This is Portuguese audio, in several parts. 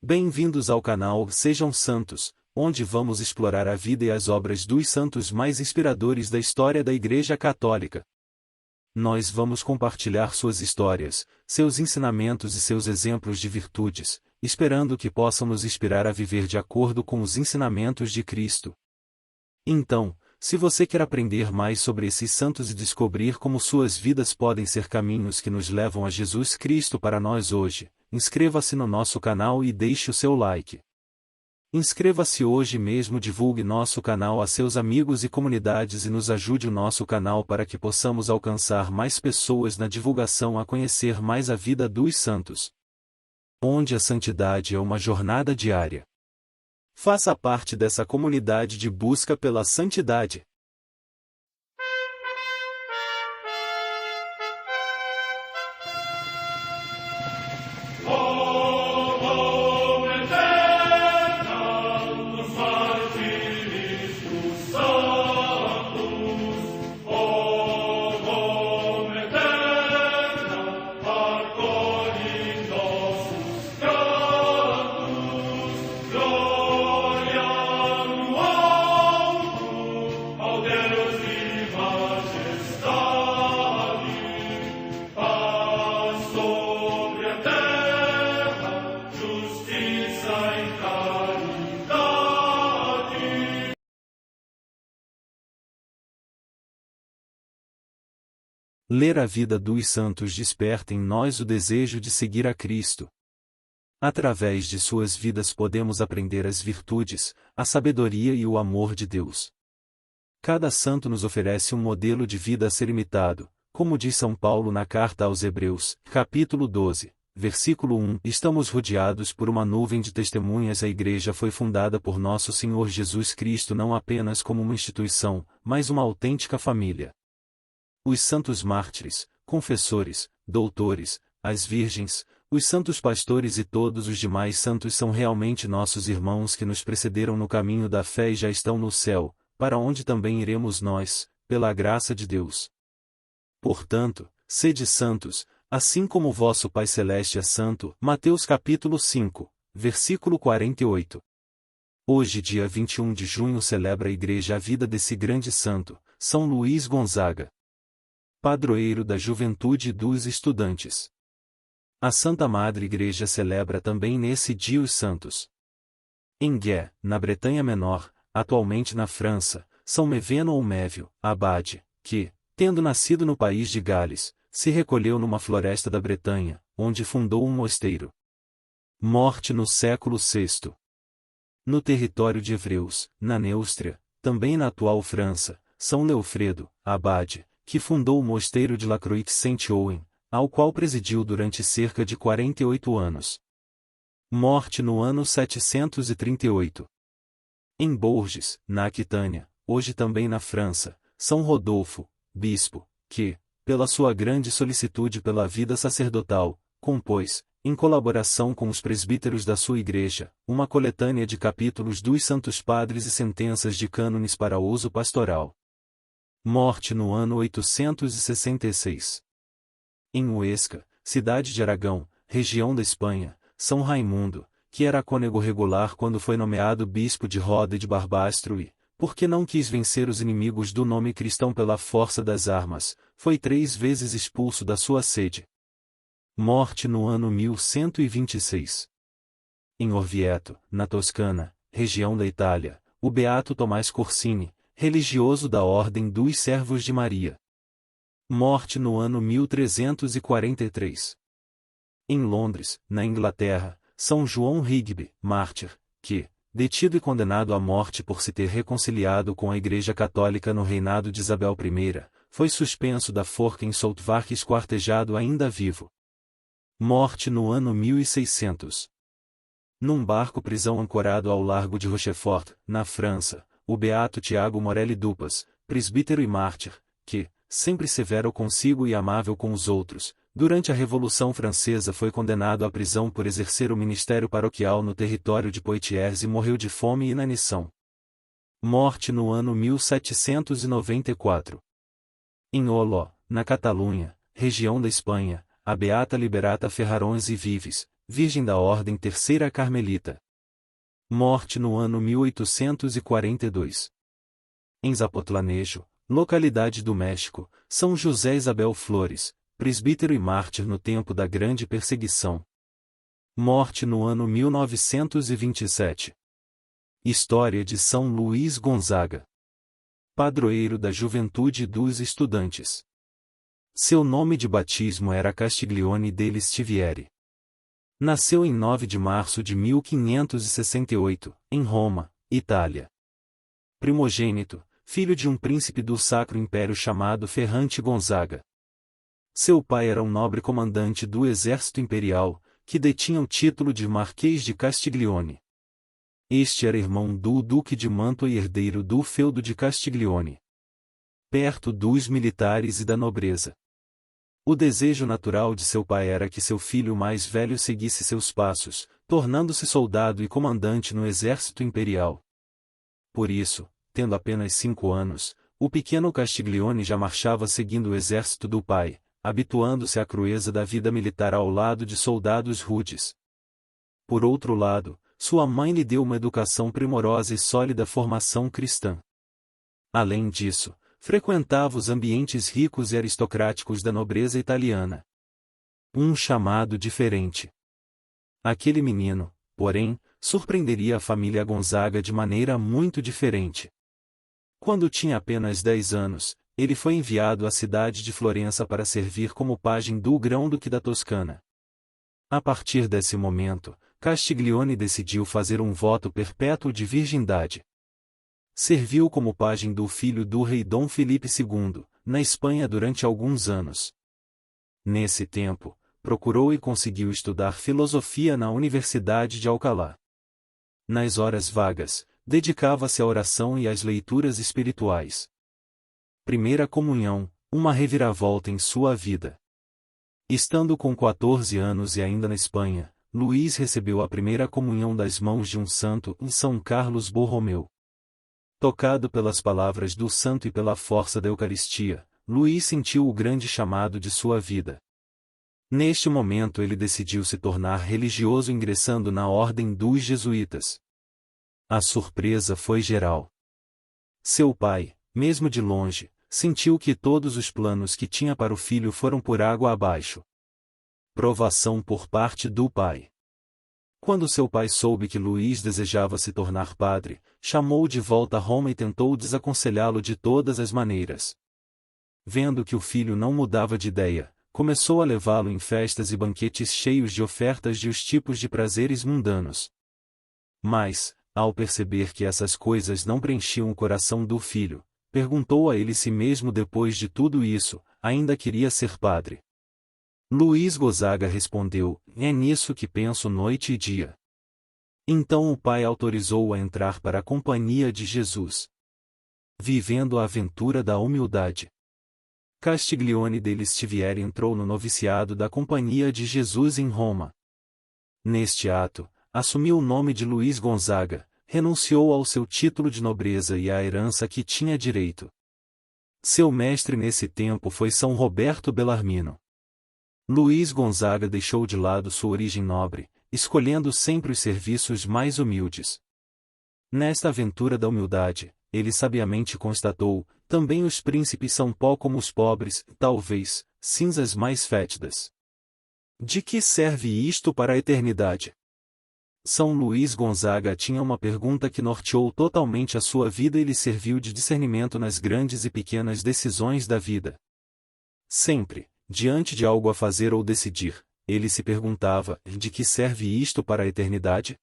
Bem-vindos ao canal Sejam Santos, onde vamos explorar a vida e as obras dos santos mais inspiradores da história da Igreja Católica. Nós vamos compartilhar suas histórias, seus ensinamentos e seus exemplos de virtudes, esperando que possam nos inspirar a viver de acordo com os ensinamentos de Cristo. Então, se você quer aprender mais sobre esses santos e descobrir como suas vidas podem ser caminhos que nos levam a Jesus Cristo para nós hoje, inscreva-se no nosso canal e deixe o seu like. Inscreva-se hoje mesmo, divulgue nosso canal a seus amigos e comunidades e nos ajude o nosso canal para que possamos alcançar mais pessoas na divulgação a conhecer mais a vida dos santos. Onde a santidade é uma jornada diária. Faça parte dessa comunidade de busca pela santidade. Ler a vida dos santos desperta em nós o desejo de seguir a Cristo. Através de suas vidas podemos aprender as virtudes, a sabedoria e o amor de Deus. Cada santo nos oferece um modelo de vida a ser imitado, como diz São Paulo na carta aos Hebreus, capítulo 12, versículo 1. Estamos rodeados por uma nuvem de testemunhas. A Igreja foi fundada por nosso Senhor Jesus Cristo não apenas como uma instituição, mas uma autêntica família. Os santos mártires, confessores, doutores, as virgens, os santos pastores e todos os demais santos são realmente nossos irmãos que nos precederam no caminho da fé e já estão no céu, para onde também iremos nós, pela graça de Deus. Portanto, sede santos, assim como vosso Pai Celeste é santo. Mateus capítulo 5, versículo 48. Hoje, dia 21 de junho, celebra a Igreja a vida desse grande santo, São Luís Gonzaga, padroeiro da juventude e dos estudantes. A Santa Madre Igreja celebra também nesse dia os santos. Em Gué, na Bretanha Menor, atualmente na França, São Meveno ou Mévio, abade, que, tendo nascido no país de Gales, se recolheu numa floresta da Bretanha, onde fundou um mosteiro. Morte no século VI. No território de Evreus, na Neustria, também na atual França, São Leofredo, abade, que fundou o mosteiro de La Croix-Saint-Ouen, ao qual presidiu durante cerca de 48 anos. Morte no ano 738. Em Bourges, na Aquitânia, hoje também na França, São Rodolfo, bispo, que, pela sua grande solicitude pela vida sacerdotal, compôs, em colaboração com os presbíteros da sua igreja, uma coletânea de capítulos dos Santos Padres e sentenças de cânones para uso pastoral. Morte no ano 866. Em Huesca, cidade de Aragão, região da Espanha, São Raimundo, que era cônego regular quando foi nomeado bispo de Roda e de Barbastro e, porque não quis vencer os inimigos do nome cristão pela força das armas, foi 3 vezes expulso da sua sede. Morte no ano 1126. Em Orvieto, na Toscana, região da Itália, o beato Tomás Corsini, religioso da Ordem dos Servos de Maria. Morte no ano 1343. Em Londres, na Inglaterra, São João Rigby, mártir, que, detido e condenado à morte por se ter reconciliado com a Igreja Católica no reinado de Isabel I, foi suspenso da forca em Soultvark e esquartejado ainda vivo. Morte no ano 1600. Num barco-prisão ancorado ao largo de Rochefort, na França, o beato Tiago Morelli Dupas, presbítero e mártir, que, sempre severo consigo e amável com os outros, durante a Revolução Francesa foi condenado à prisão por exercer o ministério paroquial no território de Poitiers e morreu de fome e inanição. Morte no ano 1794. Em Oló, na Catalunha, região da Espanha, a beata Liberata Ferrarons e Vives, virgem da Ordem Terceira Carmelita. Morte no ano 1842. Em Zapotlanejo, localidade do México, São José Isabel Flores, presbítero e mártir no tempo da Grande Perseguição. Morte no ano 1927. História de São Luís Gonzaga. Padroeiro da juventude e dos estudantes. Seu nome de batismo era Castiglione degli Stivieri. Nasceu em 9 de março de 1568, em Roma, Itália. Primogênito, filho de um príncipe do Sacro Império chamado Ferrante Gonzaga. Seu pai era um nobre comandante do exército imperial, que detinha o título de Marquês de Castiglione. Este era irmão do Duque de Mantua e herdeiro do feudo de Castiglione. Perto dos militares e da nobreza. O desejo natural de seu pai era que seu filho mais velho seguisse seus passos, tornando-se soldado e comandante no exército imperial. Por isso, tendo apenas 5 anos, o pequeno Castiglione já marchava seguindo o exército do pai, habituando-se à crueza da vida militar ao lado de soldados rudes. Por outro lado, sua mãe lhe deu uma educação primorosa e sólida formação cristã. Além disso, frequentava os ambientes ricos e aristocráticos da nobreza italiana. Um chamado diferente. Aquele menino, porém, surpreenderia a família Gonzaga de maneira muito diferente. Quando tinha apenas 10 anos, ele foi enviado à cidade de Florença para servir como pajem do Grão-Duque da Toscana. A partir desse momento, Castiglione decidiu fazer um voto perpétuo de virgindade. Serviu como pajem do filho do rei Dom Felipe II, na Espanha durante alguns anos. Nesse tempo, procurou e conseguiu estudar filosofia na Universidade de Alcalá. Nas horas vagas, dedicava-se à oração e às leituras espirituais. Primeira comunhão, uma reviravolta em sua vida. Estando com 14 anos e ainda na Espanha, Luís recebeu a primeira comunhão das mãos de um santo em São Carlos Borromeu. Tocado pelas palavras do santo e pela força da Eucaristia, Luís sentiu o grande chamado de sua vida. Neste momento ele decidiu se tornar religioso ingressando na ordem dos jesuítas. A surpresa foi geral. Seu pai, mesmo de longe, sentiu que todos os planos que tinha para o filho foram por água abaixo. Provação por parte do pai. Quando seu pai soube que Luís desejava se tornar padre, chamou-o de volta a Roma e tentou desaconselhá-lo de todas as maneiras. Vendo que o filho não mudava de ideia, começou a levá-lo em festas e banquetes cheios de ofertas de os tipos de prazeres mundanos. Mas, ao perceber que essas coisas não preenchiam o coração do filho, perguntou a ele se mesmo depois de tudo isso, ainda queria ser padre. Luís Gonzaga respondeu: é nisso que penso noite e dia. Então o pai autorizou-o a entrar para a companhia de Jesus. Vivendo a aventura da humildade. Castiglione degli Stivieri entrou no noviciado da Companhia de Jesus em Roma. Neste ato, assumiu o nome de Luís Gonzaga, renunciou ao seu título de nobreza e à herança que tinha direito. Seu mestre nesse tempo foi São Roberto Bellarmino. Luís Gonzaga deixou de lado sua origem nobre, escolhendo sempre os serviços mais humildes. Nesta aventura da humildade, ele sabiamente constatou: também os príncipes são pó como os pobres, talvez, cinzas mais fétidas. De que serve isto para a eternidade? São Luís Gonzaga tinha uma pergunta que norteou totalmente a sua vida e lhe serviu de discernimento nas grandes e pequenas decisões da vida. Sempre, diante de algo a fazer ou decidir, ele se perguntava: de que serve isto para a eternidade?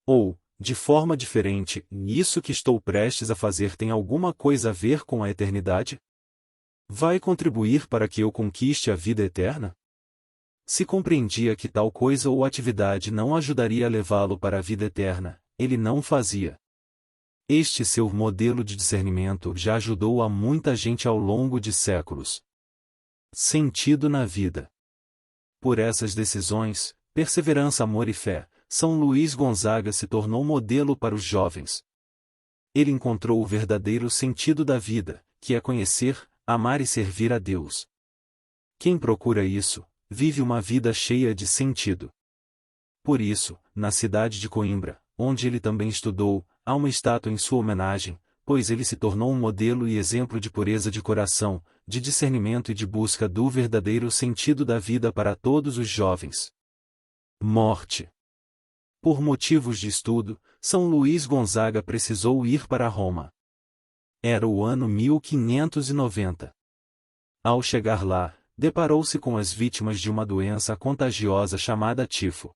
Ou, de forma diferente, isso que estou prestes a fazer tem alguma coisa a ver com a eternidade? Vai contribuir para que eu conquiste a vida eterna? Se compreendia que tal coisa ou atividade não ajudaria a levá-lo para a vida eterna, ele não fazia. Este seu modelo de discernimento já ajudou a muita gente ao longo de séculos. Sentido na vida. Por essas decisões, perseverança, amor e fé, São Luís Gonzaga se tornou modelo para os jovens. Ele encontrou o verdadeiro sentido da vida, que é conhecer, amar e servir a Deus. Quem procura isso, vive uma vida cheia de sentido. Por isso, na cidade de Coimbra, onde ele também estudou, há uma estátua em sua homenagem, pois ele se tornou um modelo e exemplo de pureza de coração, de discernimento e de busca do verdadeiro sentido da vida para todos os jovens. Morte. Por motivos de estudo, São Luís Gonzaga precisou ir para Roma. Era o ano 1590. Ao chegar lá, deparou-se com as vítimas de uma doença contagiosa chamada tifo.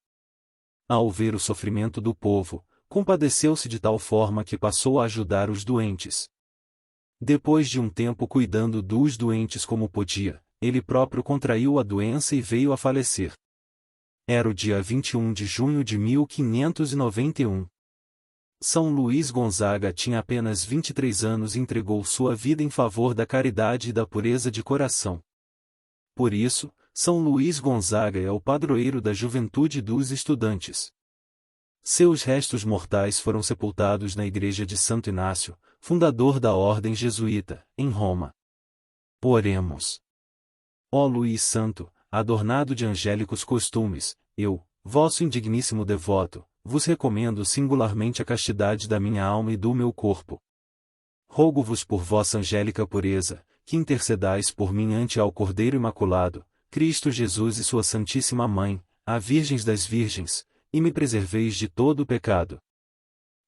Ao ver o sofrimento do povo, compadeceu-se de tal forma que passou a ajudar os doentes. Depois de um tempo cuidando dos doentes como podia, ele próprio contraiu a doença e veio a falecer. Era o dia 21 de junho de 1591. São Luís Gonzaga tinha apenas 23 anos e entregou sua vida em favor da caridade e da pureza de coração. Por isso, São Luís Gonzaga é o padroeiro da juventude dos estudantes. Seus restos mortais foram sepultados na igreja de Santo Inácio, fundador da ordem jesuíta, em Roma. Oremos. Ó Luís Santo, adornado de angélicos costumes, eu, vosso indigníssimo devoto, vos recomendo singularmente a castidade da minha alma e do meu corpo. Rogo-vos por vossa angélica pureza, que intercedais por mim ante ao Cordeiro Imaculado, Cristo Jesus e sua Santíssima Mãe, a Virgens das Virgens, e me preserveis de todo o pecado.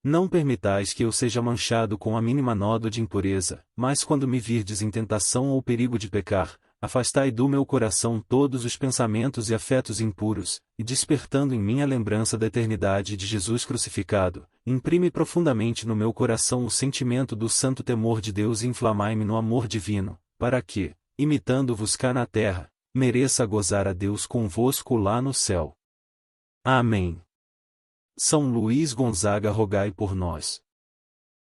Não permitais que eu seja manchado com a mínima nódoa de impureza, mas quando me virdes em tentação ou perigo de pecar, afastai do meu coração todos os pensamentos e afetos impuros, e despertando em mim a lembrança da eternidade de Jesus crucificado, imprime profundamente no meu coração o sentimento do santo temor de Deus e inflamai-me no amor divino, para que, imitando-vos cá na terra, mereça gozar a Deus convosco lá no céu. Amém. São Luís Gonzaga, rogai por nós.